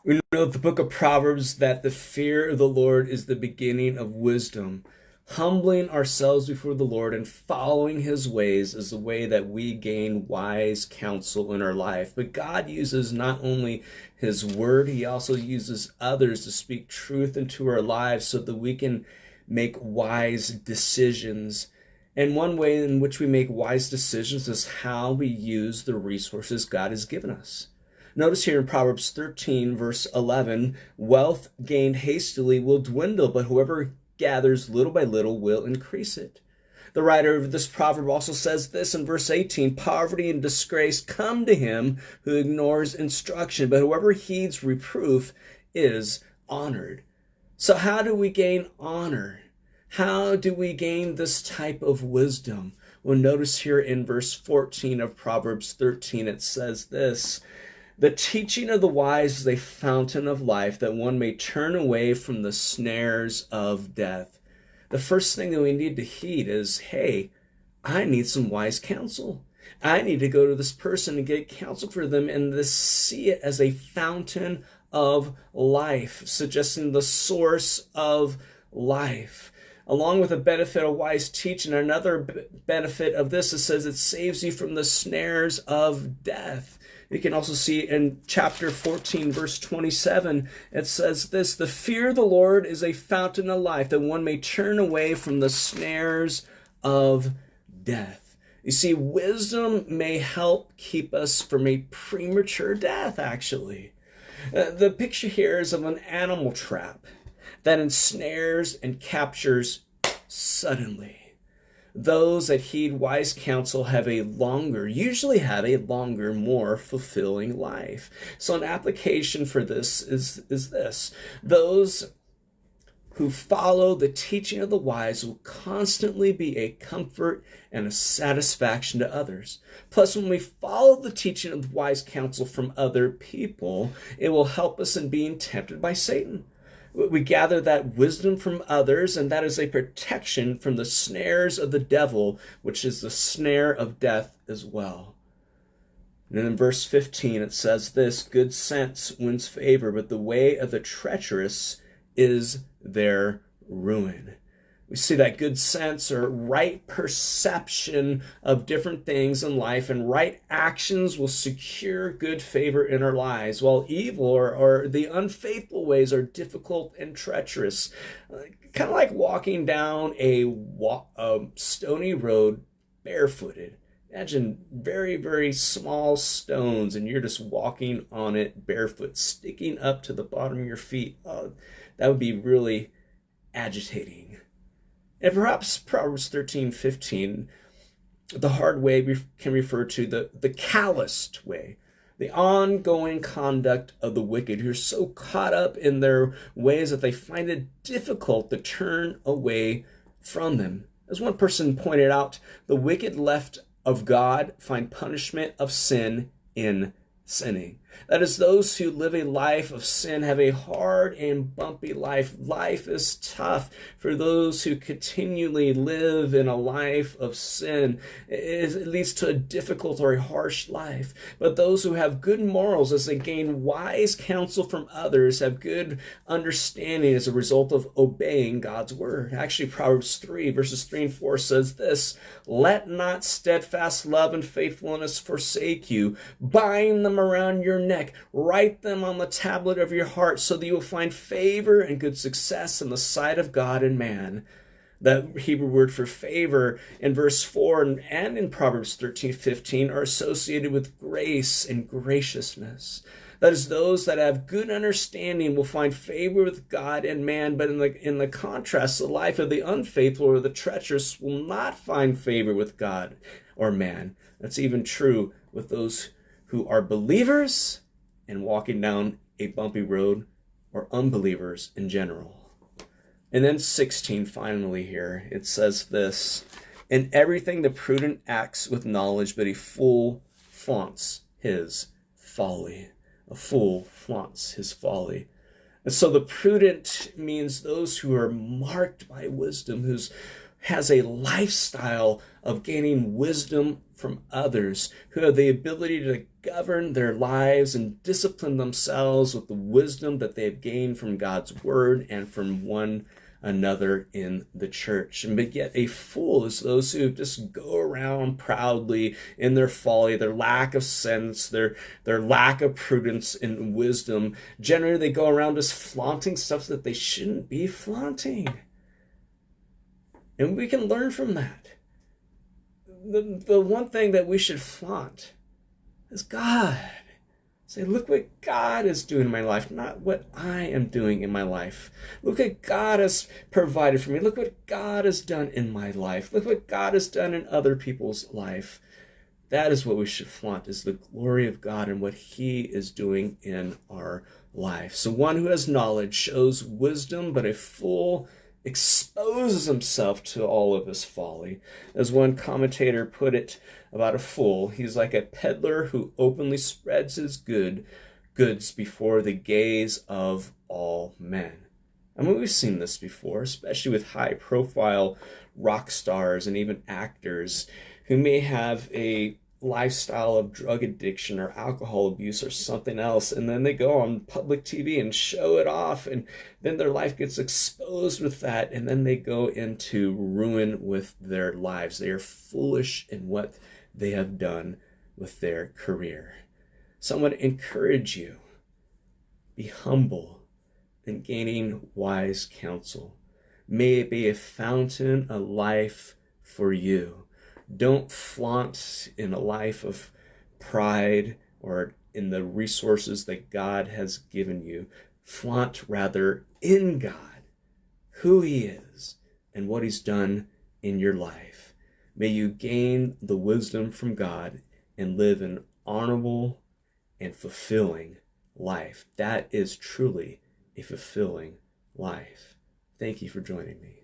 We know the book of Proverbs that the fear of the Lord is the beginning of wisdom. Humbling ourselves before the Lord and following his ways is the way that we gain wise counsel in our life. But God uses not only his word, he also uses others to speak truth into our lives so that we can make wise decisions. And one way in which we make wise decisions is how we use the resources God has given us. Notice here in Proverbs 13, verse 11, wealth gained hastily will dwindle, but whoever gathers little by little will increase it. The writer of this proverb also says this in verse 18, poverty and disgrace come to him who ignores instruction, but whoever heeds reproof is honored. So how do we gain honor? How do we gain this type of wisdom? Well, notice here in verse 14 of Proverbs 13, it says this, the teaching of the wise is a fountain of life, that one may turn away from the snares of death. The first thing that we need to heed is, hey, I need some wise counsel. I need to go to this person and get counsel for them and see it as a fountain of life, suggesting the source of life. Along with the benefit of wise teaching, another benefit of this, it says it saves you from the snares of death. You can also see in chapter 14, verse 27, it says this, the fear of the Lord is a fountain of life, that one may turn away from the snares of death. You see, wisdom may help keep us from a premature death, actually. The picture here is of an animal trap that ensnares and captures suddenly. Those that heed wise counsel usually have a longer, more fulfilling life. So an application for this is this. Those who follow the teaching of the wise will constantly be a comfort and a satisfaction to others. Plus, when we follow the teaching of wise counsel from other people, it will help us in being tempted by Satan. We gather that wisdom from others, and that is a protection from the snares of the devil, which is the snare of death as well. And then in verse 15, it says this, good sense wins favor, but the way of the treacherous is their ruin. We see that good sense or right perception of different things in life and right actions will secure good favor in our lives, while evil or the unfaithful ways are difficult and treacherous. Kind of like walking down a stony road barefooted. Imagine very, very small stones and you're just walking on it barefoot, sticking up to the bottom of your feet. That would be really agitating. And perhaps Proverbs 13:15, the hard way we can refer to the calloused way, the ongoing conduct of the wicked who are so caught up in their ways that they find it difficult to turn away from them. As one person pointed out, the wicked left of God find punishment of sin in sinning. That is, those who live a life of sin have a hard and bumpy life. Life is tough for those who continually live in a life of sin. It leads to a difficult or a harsh life. But those who have good morals as they gain wise counsel from others have good understanding as a result of obeying God's word. Actually, Proverbs 3, verses 3 and 4 says this, let not steadfast love and faithfulness forsake you. Bind them around your neck, write them on the tablet of your heart so that you will find favor and good success in the sight of God and man. The Hebrew word for favor in verse 4 and in Proverbs 13:15 are associated with grace and graciousness. That is, those that have good understanding will find favor with God and man, but in the contrast, the life of the unfaithful or the treacherous will not find favor with God or man. That's even true with those who are believers and walking down a bumpy road, or unbelievers in general. And then 16, finally here, it says this, in everything the prudent acts with knowledge, but a fool flaunts his folly. A fool flaunts his folly. And so the prudent means those who are marked by wisdom, whose has a lifestyle of gaining wisdom from others, who have the ability to govern their lives and discipline themselves with the wisdom that they have gained from God's word and from one another in the church. But yet a fool is those who just go around proudly in their folly, their lack of sense, their lack of prudence and wisdom. Generally, they go around just flaunting stuff that they shouldn't be flaunting. And we can learn from that. The one thing that we should flaunt is God. Say, look what God is doing in my life, not what I am doing in my life. Look what God has provided for me. Look what God has done in my life. Look what God has done in other people's life. That is what we should flaunt, is the glory of God and what he is doing in our life. So one who has knowledge shows wisdom, but a fool exposes himself to all of his folly. As one commentator put it about a fool, he's like a peddler who openly spreads his goods before the gaze of all men. I mean, we've seen this before, especially with high-profile rock stars and even actors who may have a lifestyle of drug addiction or alcohol abuse or something else, and then they go on public TV and show it off, and then their life gets exposed with that, and then they go into ruin with their lives. They are foolish in what they have done with their career. So I want to encourage you, be humble in gaining wise counsel. May it be a fountain of life for you. Don't flaunt in a life of pride or in the resources that God has given you. Flaunt rather in God, who he is and what he's done in your life. May you gain the wisdom from God and live an honorable and fulfilling life. That is truly a fulfilling life. Thank you for joining me.